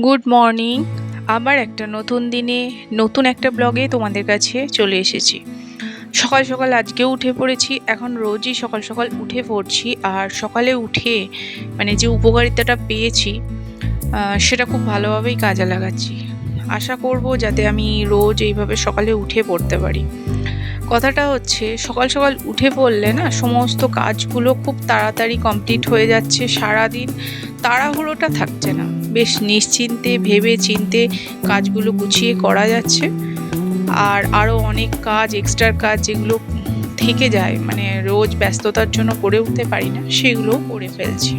Good morning. আবার একটা নতুন দিনে নতুন একটা ব্লগে তোমাদের কাছে চলে এসেছি। সকাল সকাল আজকেও উঠে পড়েছি। এখন রোজই সকাল সকাল উঠে পড়ছি, আর সকালে উঠে মানে যে উপকারিতাটা পেয়েছি সেটা খুব ভালোভাবেই কাজে লাগাচ্ছি। আশা করব যাতে আমি রোজ এইভাবে সকালে উঠে পড়তে পারি। কথাটা হচ্ছে, সকাল সকাল উঠে পড়লে না সমস্ত কাজগুলো খুব তাড়াতাড়ি কমপ্লিট হয়ে যাচ্ছে। সারাদিন তাড়াহুড়োটা থাকছে না, বেশ নিশ্চিন্তে ভেবে চিন্তে কাজগুলো গুছিয়ে করা যাচ্ছে। আর আরও অনেক কাজ, এক্সট্রা কাজ যেগুলো থেকে যায়, মানে রোজ ব্যস্ততার জন্য করে উঠতে পারি না, সেগুলোও করে ফেলছি।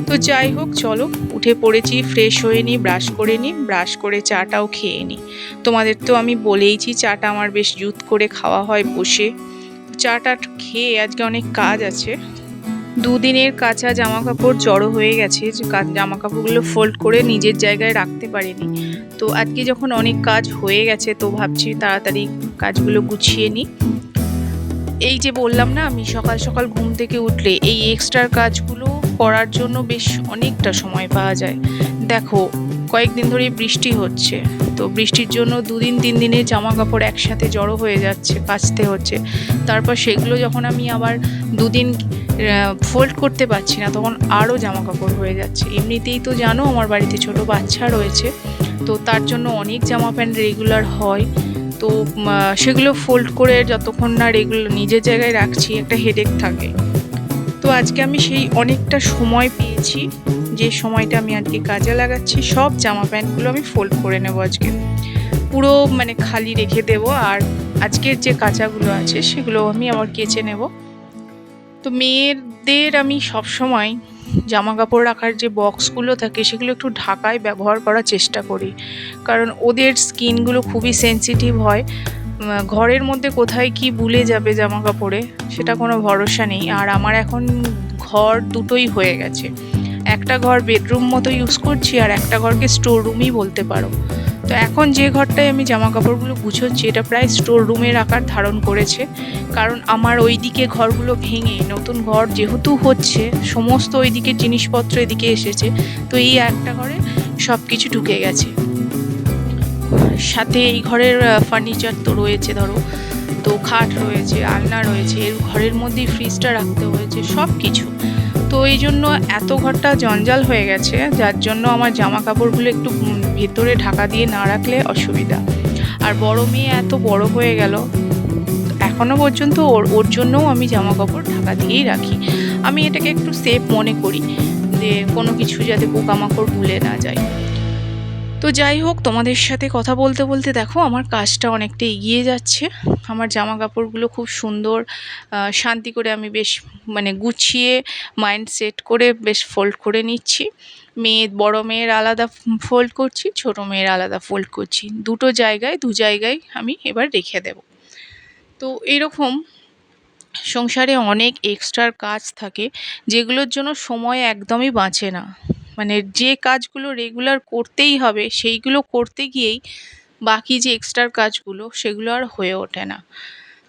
তো যাই হোক, চলো উঠে পড়েছি, ফ্রেশ হয়ে নিই, ব্রাশ করে নিই, ব্রাশ করে চাটাও খেয়ে নিই। তোমাদের তো আমি বলেইছি চাটা আমার বেশ জুত করে খাওয়া হয় বসে। চাটা খেয়ে আজকে অনেক কাজ আছে। দুদিনের কাঁচা জামা কাপড় জড়ো হয়ে গেছে, যে জামা কাপড়গুলো ফোল্ড করে নিজের জায়গায় রাখতে পারিনি। তো আজকে যখন অনেক কাজ হয়ে গেছে, তো ভাবছি তাড়াতাড়ি কাজগুলো গুছিয়ে নিই। এই যে বললাম না, আমি সকাল সকাল ঘুম থেকে উঠলে এই এক্সট্রা কাজগুলো করার জন্য বেশ অনেকটা সময় পাওয়া যায়। দেখো, কয়েকদিন ধরে বৃষ্টি হচ্ছে, তো বৃষ্টির জন্য 2-3 দিনের জামা কাপড় একসাথে জড়ো হয়ে যাচ্ছে, কাচতে হচ্ছে। তারপর সেগুলো যখন আমি আবার 2 দিন ফোল্ড করতে পারছি না, তখন আরও জামা কাপড় হয়ে যাচ্ছে। এমনিতেই তো জানো আমার বাড়িতে ছোট বাচ্চা রয়েছে, তো তার জন্য অনেক জামা প্যান্ট রেগুলার হয়। তো সেগুলো ফোল্ড করে যতক্ষণ না রেগুলার নিজের জায়গায় রাখছি, একটা হেডেক থাকে। তো আজকে আমি সেই অনেকটা সময় পেয়েছি, যে সময়টা আমি আজকে কাজে লাগাচ্ছি। সব জামা প্যান্টগুলো আমি ফোল্ড করে নেবো আজকে, পুরো মানে খালি রেখে দেবো। আর আজকের যে কাঁচাগুলো আছে সেগুলো আমি আবার কেচে নেব। তো মেয়েদের আমি সব সময় জামা কাপড় রাখার যে বক্সগুলো থাকে সেগুলো একটু ঢাকায় ব্যবহার করার চেষ্টা করি, কারণ ওদের স্কিনগুলো খুবই সেনসিটিভ হয়। ঘরের মধ্যে কোথায় কি ভুলে যাবে জামা কাপড়ে, সেটা কোনো ভরসা নেই। আর আমার এখন ঘর দুটোই হয়ে গেছে, একটা ঘর বেডরুম মতো ইউজ করছি, আর একটা ঘরকে স্টোর রুমই বলতে পারো। তো এখন যে ঘরটায় আমি জামা কাপড়গুলো গুছোচ্ছি, এটা প্রায় স্টোর রুমের আকার ধারণ করেছে। কারণ আমার ওইদিকে ঘরগুলো ভেঙে নতুন ঘর যেহেতু হচ্ছে, সমস্ত ওইদিকে জিনিসপত্র এদিকে এসেছে। তো এই একটা ঘরে সব কিছু ঢুকে গেছে। সাথে এই ঘরের ফার্নিচার তো রয়েছে, ধরো তো খাট রয়েছে, আলনা রয়েছে, এর ঘরের মধ্যেই ফ্রিজটা রাখতে হয়েছে, সব কিছু। তো এই জন্য এত ঘরটা জঞ্জাল হয়ে গেছে, যার জন্য আমার জামা কাপড়গুলো একটু ভেতরে ঢাকা দিয়ে না রাখলে অসুবিধা। আর বড় মেয়ে এত বড় হয়ে গেল, এখনো পর্যন্ত ওর জন্যও আমি জামা কাপড় ঢাকা দিয়েই রাখি। আমি এটাকে একটু সেফ মনে করি, যে কোনো কিছু যাতে পোকামাকড় ভুলে না যায়। তো যাই হোক, তোমাদের সাথে কথা বলতে বলতে দেখো আমার কাজটা অনেকটা এগিয়ে যাচ্ছে। আমার জামা কাপড়গুলো খুব সুন্দর শান্তি করে আমি বেশ মানে গুছিয়ে মাইন্ড সেট করে বেশ ফোল্ড করে নিচ্ছি। বড় মেয়ের আলাদা ফোল্ড করছি, ছোট মেয়ের আলাদা ফোল্ড করছি, দুটো জায়গায় দু জায়গায় আমি এবার রেখে দেব। তো এরকম সংসারে অনেক এক্সট্রা কাজ থাকে, যেগুলোর জন্য সময় একদমই বাঁচে না। মানে যে কাজগুলো রেগুলার করতেই হবে, সেইগুলো করতে গিয়েই বাকি যে এক্সট্রা কাজগুলো সেগুলো আর হয়ে ওঠে না।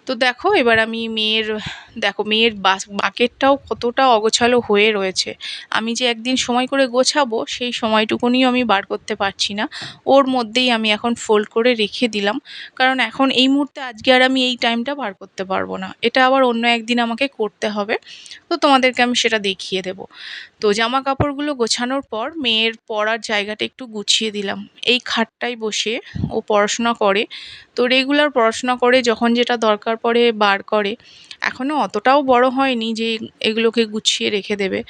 তো দেখো এবার আমি মেয়ের বাকেটটাও কতটা অগোছালো হয়ে রয়েছে। আমি যে একদিন সময় করে গোছাবো, সেই সময়টুকুনিও আমি বার করতে পারছি না। ওর মধ্যেই আমি এখন ফোল্ড করে রেখে দিলাম, কারণ এখন এই মুহূর্তে আজকে আর আমি এই টাইমটা বার করতে পারবো না, এটা আবার অন্য একদিন আমাকে করতে হবে। তো তোমাদেরকে আমি সেটা দেখিয়ে দেবো। তো জামা কাপড়গুলো গোছানোর পর মেয়ের পড়ার জায়গাটা একটু গুছিয়ে দিলাম। এই খাটটায় বসে ও পড়াশোনা করে, তো রেগুলার পড়াশোনা করে, যখন যেটা দরকার পড়ে বার করে। এখনও অতটাও বড় হয়নি যে এগুলোকে গুছিয়ে রেখে দেবে।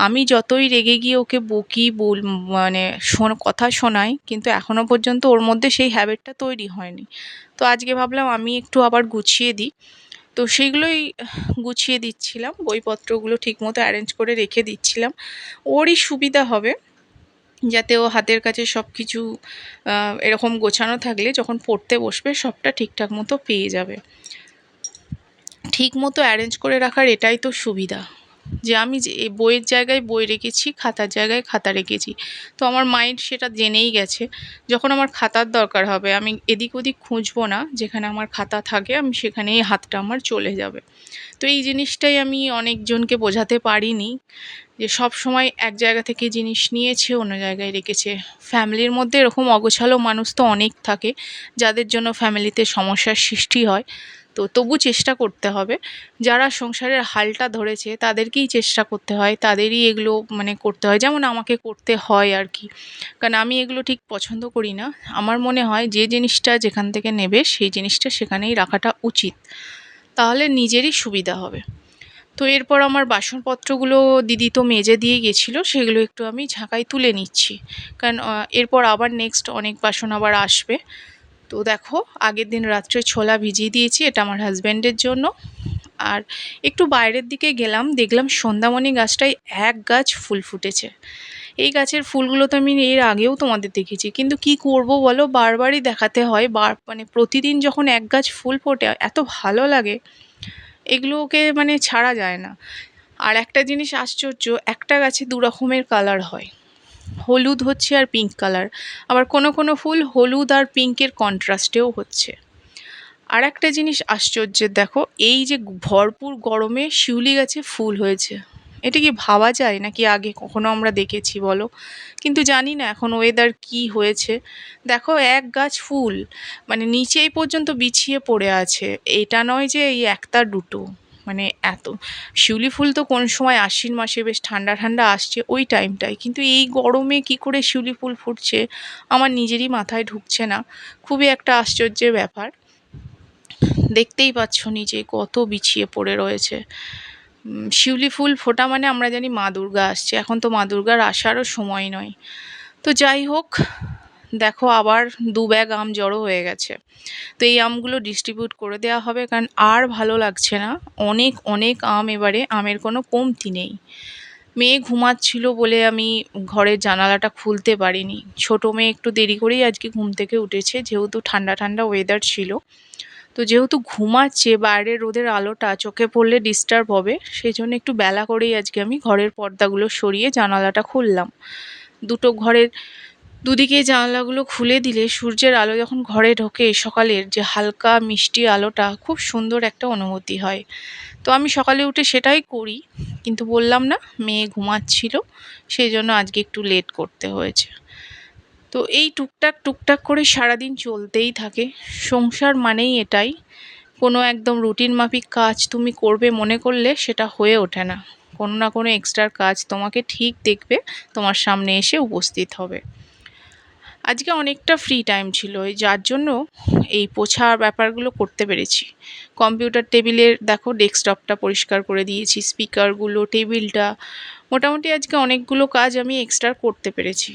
আমি যতই রেগে গিয়ে ওকে বকি মানে কথা শোনাই, কিন্তু এখনও পর্যন্ত ওর মধ্যে সেই হ্যাবিটটা তৈরি হয়নি। তো আজকে ভাবলাম আমি একটু আবার গুছিয়ে দিই। তো সেইগুলোই গুছিয়ে দিচ্ছিলাম, বইপত্রগুলো ঠিকমতো অ্যারেঞ্জ করে রেখে দিচ্ছিলাম। ওরই সুবিধা হবে, যাতে ও হাতের কাছে সব কিছু এরকম গোছানো থাকলে যখন পড়তে বসবে সবটা ঠিকঠাক মতো পেয়ে যাবে। ঠিক মতো অ্যারেঞ্জ করে রাখার এটাই তো সুবিধা। যে আমি যে বইয়ের জায়গায় বই রেখেছি, খাতার জায়গায় খাতা রেখেছি। তো আমার মাইন্ড সেটা জেনেই গেছে। যখন আমার খাতার দরকার হবে আমি এদিক ওদিক খুঁজবো না, যেখানে আমার খাতা থাকে আমি সেখানেই হাতটা আমার চলে যাবে। তো এই জিনিসটাই আমি অনেকজনকে বোঝাতে পারিনি, যে সব সময় এক জায়গা থেকে জিনিস নিয়েছে অন্য জায়গায় রেখেছে। ফ্যামিলির মধ্যে এরকম অগোছালো মানুষ তো অনেক থাকে, যাদের জন্য ফ্যামিলিতে সমস্যার সৃষ্টি হয়। তো তবু চেষ্টা করতে হবে, যারা সংসারের হালটা ধরেছে তাদেরকেই চেষ্টা করতে হয়, তাদেরই এগুলো মানে করতে হয়, যেমন আমাকে করতে হয় আর কি। কারণ আমি এগুলো ঠিক পছন্দ করি না। আমার মনে হয় যে জিনিসটা যেখান থেকে নেবে সেই জিনিসটা সেখানেই রাখাটা উচিত, তাহলে নিজেরই সুবিধা হবে। তো এরপর আমার বাসনপত্রগুলো দিদি তো মেজে দিয়ে গেছিলো, সেগুলো একটু আমি ঝাঁকায় তুলে নিচ্ছি, কারণ এরপর আবার নেক্সট অনেক বাসন আবার আসবে। তো দেখো, আগের দিন রাত্রে ছোলা ভিজিয়ে দিয়েছি, এটা আমার হাজব্যান্ডের জন্য। আর একটু বাইরের দিকে গেলাম, দেখলাম সন্ধ্যামণি গাছটায় এক গাছ ফুল ফুটেছে। এই গাছের ফুলগুলো তো আমি এর আগেও তোমাদের দেখেছি, কিন্তু কি করব বলো, বারবারই দেখাতে হয়। মানে প্রতিদিন যখন এক গাছ ফুল ফোটে এত ভালো লাগে, এগুলোকে মানে ছাড়া যায় না। আর একটা জিনিস আশ্চর্য, একটা গাছে দু রকমের কালার হয়, হলুদ হচ্ছে আর পিঙ্ক কালার। আবার কোনো কোনো ফুল হলুদ আর পিঙ্কের কন্ট্রাস্টেও হচ্ছে। আর একটা জিনিস আশ্চর্যের, দেখো এই যে ভরপুর গরমে শিউলি গাছে ফুল হয়েছে, এটা কি ভাবা যায় নাকি আগে কখনো আমরা দেখেছি বলো? কিন্তু জানি না এখন ওয়েদার কি হয়েছে। দেখো এক গাছ ফুল, মানে নিচেই পর্যন্ত বিছিয়ে পড়ে আছে। এটা নয় যে এই একটা দুটো, মানে এত। শিউলি ফুল তো কোন সময় আশ্বিন মাসে বেশ ঠান্ডা ঠান্ডা আসছে ওই টাইমটায়, কিন্তু এই গরমে কি করে শিউলি ফুল ফুটছে আমার নিজেরই মাথায় ঢুকছে না। খুবই একটা আশ্চর্যের ব্যাপার। দেখতেই পাচ্ছ নিচে কত বিছিয়ে পড়ে রয়েছে। শিউলি ফুল ফোটা মানে আমরা জানি মা দুর্গা আসছে, এখন তো মা দুর্গার আসারও সময় নয়। তো যাই হোক, দেখো আবার 2 ব্যাগ আম জড়ো হয়ে গেছে। তো এই আমগুলো ডিস্ট্রিবিউট করে দেওয়া হবে, কারণ আর ভালো লাগছে না। অনেক অনেক আম, এবারে আমের কোনো কমতি নেই। মেয়ে ঘুমাচ্ছিল বলে আমি ঘরের জানালাটা খুলতে পারিনি। ছোট মেয়ে একটু দেরি করেই আজকে ঘুম থেকে উঠেছে, যেহেতু ঠান্ডা ঠান্ডা ওয়েদার ছিল। তো যেহেতু ঘুমাচ্ছে, বাইরের রোদের আলোটা চোখে পড়লে ডিস্টার্ব হবে, সেই জন্য একটু বেলা করেই আজকে আমি ঘরের পর্দাগুলো সরিয়ে জানালাটা খুললাম। দুটো ঘরের দুদিকে জানালাগুলো খুলে দিলে সূর্যের আলো যখন ঘরে ঢোকে, সকালের যে হালকা মিষ্টি আলোটা, খুব সুন্দর একটা অনুভূতি হয়। তো আমি সকালে উঠে সেটাই করি, কিন্তু বললাম না মেয়ে ঘুমাচ্ছিল, সেই জন্য আজকে একটু লেট করতে হয়েছে। তো এই টুকটাক টুকটাক করে সারাদিন চলতেই থাকে। সংসার মানেই এটাই, কোনো একদম রুটিন মাফিক কাজ তুমি করবে মনে করলে সেটা হয়ে ওঠে না। কোনো না কোনো এক্সট্রা কাজ তোমাকে ঠিক দেখবে, তোমার সামনে এসে উপস্থিত হবে। আজকে অনেকটা ফ্রি টাইম ছিল, যার জন্য এই পোছার ব্যাপারগুলো করতে পেরেছি। কম্পিউটার টেবিলের দেখো ডেস্কটপটা পরিষ্কার করে দিয়েছি, স্পিকারগুলো, টেবিলটা, মোটামুটি আজকে অনেকগুলো কাজ আমি এক্সট্রা করতে পেরেছি।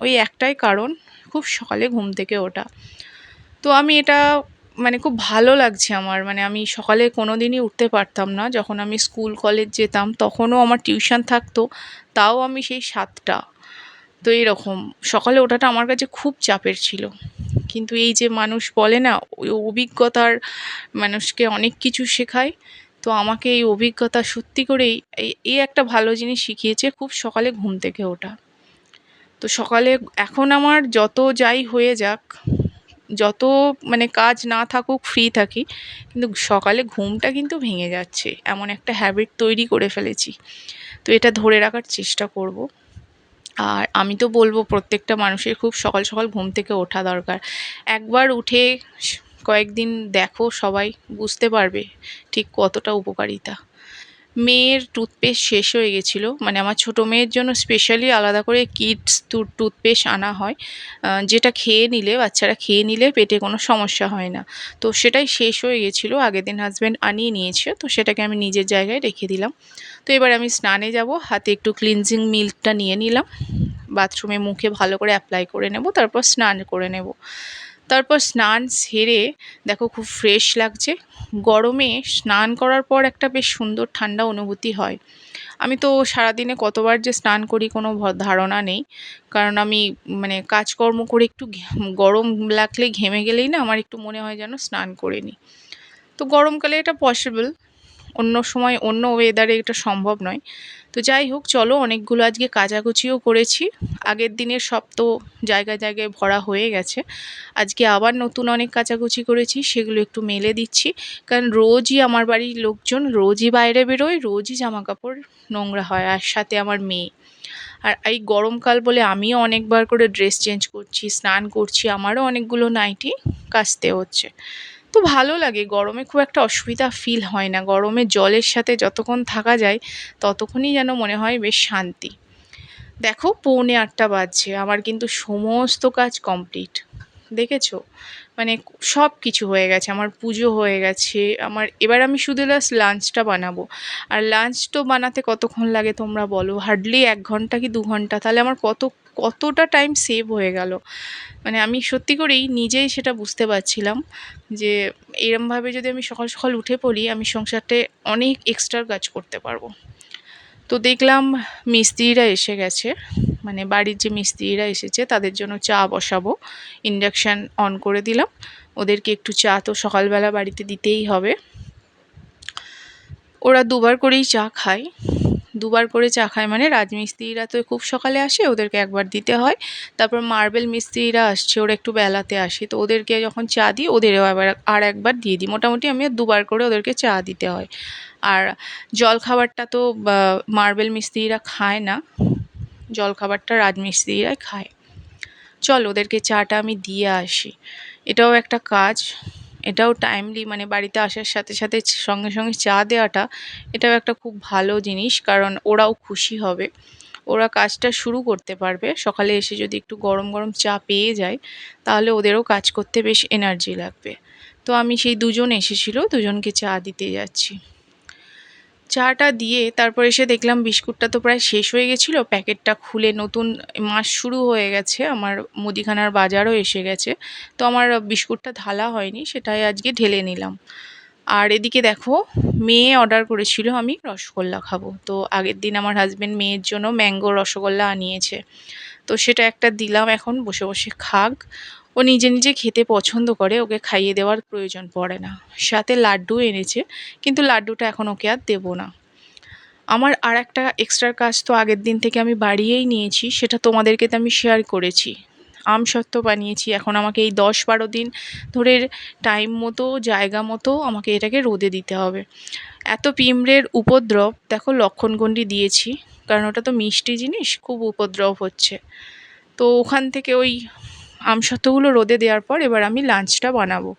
ওই একটাই কারণ, খুব সকালে ঘুম থেকে ওঠা। তো আমি এটা মানে খুব ভালো লাগছে আমার, মানে আমি সকালে কোনো দিনই উঠতে পারতাম না। যখন আমি স্কুল কলেজ যেতাম তখনও আমার টিউশন থাকতো, তাও আমি সেই 7টা। তো এইরকম সকালে ওঠাটা আমার কাছে খুব চাপের ছিল। কিন্তু এই যে মানুষ বলে না, ওই অভিজ্ঞতার মানুষকে অনেক কিছু শেখায়। তো আমাকে এই অভিজ্ঞতা সত্যি করেই এই একটা ভালো জিনিস শিখিয়েছে, খুব সকালে ঘুম থেকে ওঠা। তো সকালে এখন আমার যত যাই হয়ে যাক, যত মানে কাজ না থাকুক, ফ্রি থাকি, কিন্তু সকালে ঘুমটা কিন্তু ভেঙে যাচ্ছে, এমন একটা হ্যাবিট তৈরি করে ফেলেছি। তো এটা ধরে রাখার চেষ্টা করব। আর আমি তো বলবো প্রত্যেকটা মানুষের খুব সকাল সকাল ঘুম থেকে ওঠা দরকার। একবার উঠে কয়েকদিন দেখো, সবাই বুঝতে পারবে ঠিক কতটা উপকারিতা। মেয়ের টুথপেস্ট শেষ হয়ে গেছিলো, মানে আমার ছোটো মেয়ের জন্য স্পেশালি আলাদা করে কিডস টুথপেস্ট আনা হয়, যেটা খেয়ে নিলে, বাচ্চারা খেয়ে নিলে পেটে কোনো সমস্যা হয় না। তো সেটাই শেষ হয়ে গেছিলো, আগের দিন হাজব্যান্ড আনিয়ে নিয়েছে, তো সেটাকে আমি নিজের জায়গায় রেখে দিলাম। তো এবার আমি স্নানে যাব, হাতে একটু ক্লিনজিং মিল্কটা নিয়ে নিলাম, বাথরুমে মুখে ভালো করে অ্যাপ্লাই করে নেব, তারপর স্নান করে নেব। তারপর স্নান সেরে দেখো খুব ফ্রেশ লাগছে। গরমে স্নান করার পর একটা বেশ সুন্দর ঠান্ডা অনুভূতি হয়। আমি তো সারাদিনে কতবার যে স্নান করি কোনো ধারণা নেই, কারণ আমি মানে কাজকর্ম করে একটু গরম লাগলে, ঘেমে গেলেই না আমার একটু মনে হয় যেন স্নান করে নিই। তো গরমকালে এটা পসিবল, অন্য সময় অন্য ওয়েদারে এটা সম্ভব নয়। তো যাই হোক, চলো, অনেকগুলো আজকে কাচাকুচিও করেছি। আগের দিনের সব তো জায়গায় জায়গায় ভরা হয়ে গেছে। আজকে আবার নতুন অনেক কাচাকুচি করেছি, সেগুলো একটু মেলে দিচ্ছি। কারণ রোজই আমার বাড়ির লোকজন রোজই বাইরে বেরোয়, রোজই জামা কাপড় নোংরা হয়, আর সাথে আমার মেয়ে। আর এই গরমকাল বলে আমিও অনেকবার করে ড্রেস চেঞ্জ করছি, স্নান করছি, আমারও অনেকগুলো নাইটি কাচতে হচ্ছে। তো ভালো লাগে, গরমে খুব একটা অসুবিধা ফিল হয় না। গরমে জলের সাথে যতক্ষণ থাকা যায় ততক্ষণই যেন মনে হয় বেশ শান্তি। দেখো 7:45 বাজছে, আমার কিন্তু সমস্ত কাজ কমপ্লিট। দেখেছো, মানে সব কিছু হয়ে গেছে, আমার পুজো হয়ে গেছে। এবার আমি শুধু জাস্ট লাঞ্চটা বানাবো। আর লাঞ্চ তো বানাতে কতক্ষণ লাগে তোমরা বলো? হার্ডলি 1 ঘন্টা কি 2 ঘন্টা। তাহলে আমার কতটা টাইম সেভ হয়ে গেল। মানে আমি সত্যি করেই নিজেই সেটা বুঝতে পারছিলাম যে এরমভাবে যদি আমি সকাল সকাল উঠে পড়ি, আমি সংসারটায় অনেক এক্সট্রা কাজ করতে পারবো। তো দেখলাম মিস্ত্রিরা এসে গেছে, মানে বাড়ির যে মিস্ত্রিরা এসেছে তাদের জন্য চা বসাবো। ইন্ডাকশান অন করে দিলাম। ওদেরকে একটু চা তো সকালবেলা বাড়িতে দিতেই হবে। ওরা দুবার করেই চা খায়। দুবার করে চা খায় মানে রাজমিস্ত্রিরা তো খুব সকালে আসে, ওদেরকে একবার দিতে হয়। তারপর মার্বেল মিস্ত্রিরা আসছে, ওরা একটু বেলাতে আসে, তো ওদেরকে যখন চা দিই ওদেরও আবার আর একবার দিয়ে দিই। মোটামুটি আমি দুবার করে ওদেরকে চা দিতে হয়। আর জলখাবারটা তো মার্বেল মিস্ত্রিরা খায় না, জলখাবারটা রাজমিস্ত্রিরাই খায়। চল ওদেরকে চাটা আমি দিয়ে আসি। এটাও একটা কাজ, এটাও টাইমলি, মানে বাড়িতে আসার সাথে সাথে সঙ্গে সঙ্গে চা দেওয়াটা, এটাও একটা খুব ভালো জিনিস। কারণ ওরাও খুশি হবে, ওরা কাজটা শুরু করতে পারবে। সকালে এসে যদি একটু গরম গরম চা পেয়ে যায় তাহলে ওদেরও কাজ করতে বেশ এনার্জি লাগবে। তো আমি সেই দুজন এসেছিল, দুজনকে চা দিতে যাচ্ছি। চাটা দিয়ে তারপর এসে দেখলাম বিস্কুটটা তো প্রায় শেষ হয়ে গেছিলো। প্যাকেটটা খুলে, নতুন মাস শুরু হয়ে গেছে, আমার মুদিখানার বাজারও এসে গেছে। তো আমার বিস্কুটটা ঢালা হয়নি, সেটাই আজকে ঢেলে নিলাম। আর এদিকে দেখো, মেয়ে অর্ডার করেছিল আমি রসগোল্লা খাবো। তো আগের দিন আমার হাজবেন্ড মেয়ের জন্য ম্যাঙ্গো রসগোল্লা আনিয়েছে, তো সেটা একটা দিলাম, এখন বসে বসে খাক। ও নিজে নিজে খেতে পছন্দ করে, ওকে খাইয়ে দেওয়ার প্রয়োজন পড়ে না। সাথে লাড্ডু এনেছে, কিন্তু লাড্ডুটা এখন ওকে আর দেবো না। আমার আর একটা এক্সট্রা কাজ তো আগের দিন থেকে আমি বাড়িয়েই নিয়েছি, সেটা তোমাদেরকে তো আমি শেয়ার করেছি। আমসত্ত্ব বানিয়েছি, এখন আমাকে এই 10-12 দিন ধরে টাইম মতো জায়গা মতো আমাকে এটাকে রোদে দিতে হবে। এত পিঁমড়ের উপদ্রব, দেখো লক্ষণগণ্ডি দিয়েছি, কারণ ওটা তো মিষ্টি জিনিস, খুব উপদ্রব হচ্ছে। তো ওখান থেকে ওই আমসত্ত্বগুলো রোদে দেওয়ার পর এবার আমি লাঞ্চটা বানাবো।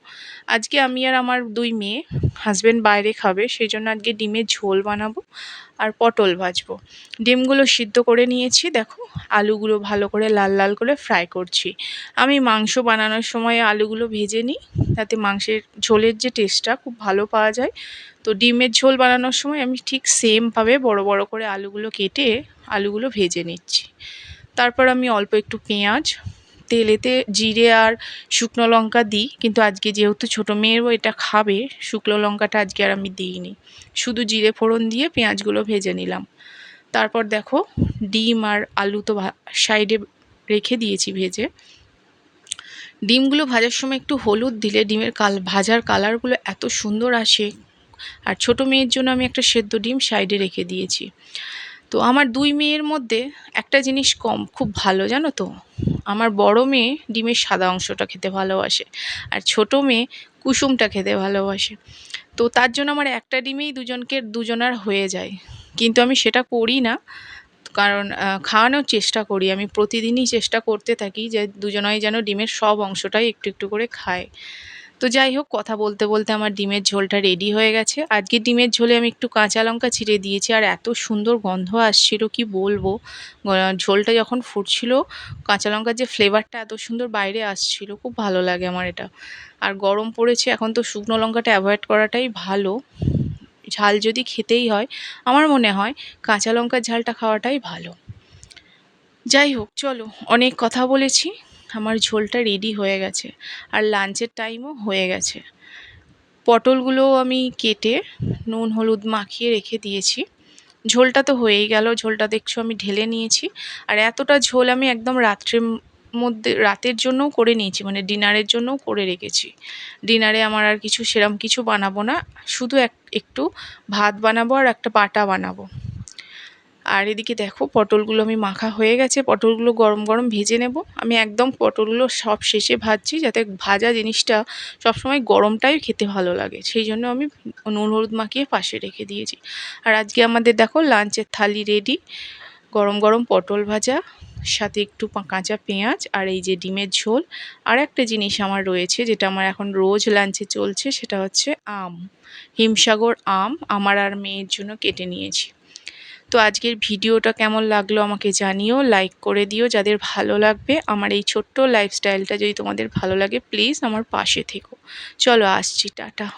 আজকে আমি আর আমার 2 মেয়ে, হাজব্যান্ড বাইরে খাবে, সেই জন্য আজকে ডিমের ঝোল বানাবো আর পটল ভাজবো। ডিমগুলো সিদ্ধ করে নিয়েছি, দেখো আলুগুলো ভালো করে লাল লাল করে ফ্রাই করছি। আমি মাংস বানানোর সময় আলুগুলো ভেজে নিই, তাতে মাংসের ঝোলের যে টেস্টটা খুব ভালো পাওয়া যায়। তো ডিমের ঝোল বানানোর সময় আমি ঠিক সেমভাবে বড় বড় করে আলুগুলো কেটে আলুগুলো ভেজে নিচ্ছি। তারপর আমি অল্প একটু পেঁয়াজ, তেলেতে জিরে আর শুকনো লঙ্কা দিই, কিন্তু আজকে যেহেতু ছোটো মেয়েরও এটা খাবে, শুকনো লঙ্কাটা আজকে আর আমি দিইনি। শুধু জিরে ফোড়ন দিয়ে পেঁয়াজগুলো ভেজে নিলাম। তারপর দেখো ডিম আর আলু তো সাইডে রেখে দিয়েছি ভেজে। ডিমগুলো ভাজার সময় একটু হলুদ দিলে ডিমের ভাজার কালারগুলো এত সুন্দর আসে। আর ছোটো মেয়ের জন্য আমি একটা সেদ্ধ ডিম সাইডে রেখে দিয়েছি। তো আমার 2 মেয়ের মধ্যে একটা জিনিস কম, খুব ভালো জানো তো, আমার বড় মেয়ে ডিমের সাদা অংশটা খেতে ভালোবাসে, আর ছোটো মেয়ে কুসুমটা খেতে ভালোবাসে। তো তার জন্য আমার একটা ডিমেই দুজনার হয়ে যায়, কিন্তু আমি সেটা করি না। কারণ খাওয়ানোর চেষ্টা করি, আমি প্রতিদিনই চেষ্টা করতে থাকি যে দুজনাই যেন ডিমের সব অংশটাই একটু একটু করে খায়। তো যাই হোক, কথা বলতে বলতে আমার ডিমের ঝোলটা রেডি হয়ে গেছে। আজকে ডিমের ঝোলে আমি একটু কাঁচা লঙ্কা ছিঁড়ে দিয়েছি, আর এত সুন্দর গন্ধ আসছিল কি বলবো। ঝোলটা যখন ফুটছিল, কাঁচা লঙ্কার যে ফ্লেভারটা এত সুন্দর বাইরে আসছিল, খুব ভালো লাগে আমার এটা। আর গরম পড়েছে, এখন তো শুকনো লঙ্কাটা অ্যাভয়েড করাটাই ভালো। ঝাল যদি খেতেই হয়, আমার মনে হয় কাঁচা লঙ্কার ঝালটা খাওয়াটাই ভালো। যাই হোক, চলো, অনেক কথা বলেছি, আমার ঝোলটা রেডি হয়ে গেছে আর লাঞ্চের টাইমও হয়ে গেছে। পটলগুলো আমি কেটে নুন হলুদ মাখিয়ে রেখে দিয়েছি। ঝোলটা তো হয়েই গেল, ঝোলটা দেখছো আমি ঢেলে নিয়েছি। আর এতটা ঝোল আমি একদম রাত্রে মধ্যে রাতের জন্যও করে নিয়েছি, মানে ডিনারের জন্যও করে রেখেছি। ডিনারে আমার আর কিছু সেরম কিছু বানাবো না, শুধু একটু ভাত বানাবো আর একটা বাটা বানাবো। আর এদিকে দেখো পটলগুলো আমি মাখা হয়ে গেছে, পটলগুলো গরম গরম ভেজে নেব। আমি একদম পটলগুলো সব শেষে ভাজছি, যাতে ভাজা জিনিসটা সবসময় গরমটাই খেতে ভালো লাগে, সেই জন্য আমি নুন হলুদ মাখিয়ে পাশে রেখে দিয়েছি। আর আজকে আমাদের দেখো লাঞ্চের থালি রেডি, গরম গরম পটল ভাজা, সাথে একটু কাঁচা পেঁয়াজ, আর এই যে ডিমের ঝোল। আর একটা জিনিস আমার রয়েছে, যেটা আমার এখন রোজ লাঞ্চে চলছে, সেটা হচ্ছে আম, হিমসাগর আম আমার আর মেয়ের জন্য কেটে নিয়েছি। তো আজকের ভিডিওটা কেমন লাগলো আমাকে জানিও, লাইক করে দিও যাদের ভালো লাগবে। আমার এই ছোট্ট লাইফস্টাইলটা যদি তোমাদের ভালো লাগে, প্লিজ আমার পাশে থেকো। চলো আসছি, টাটা।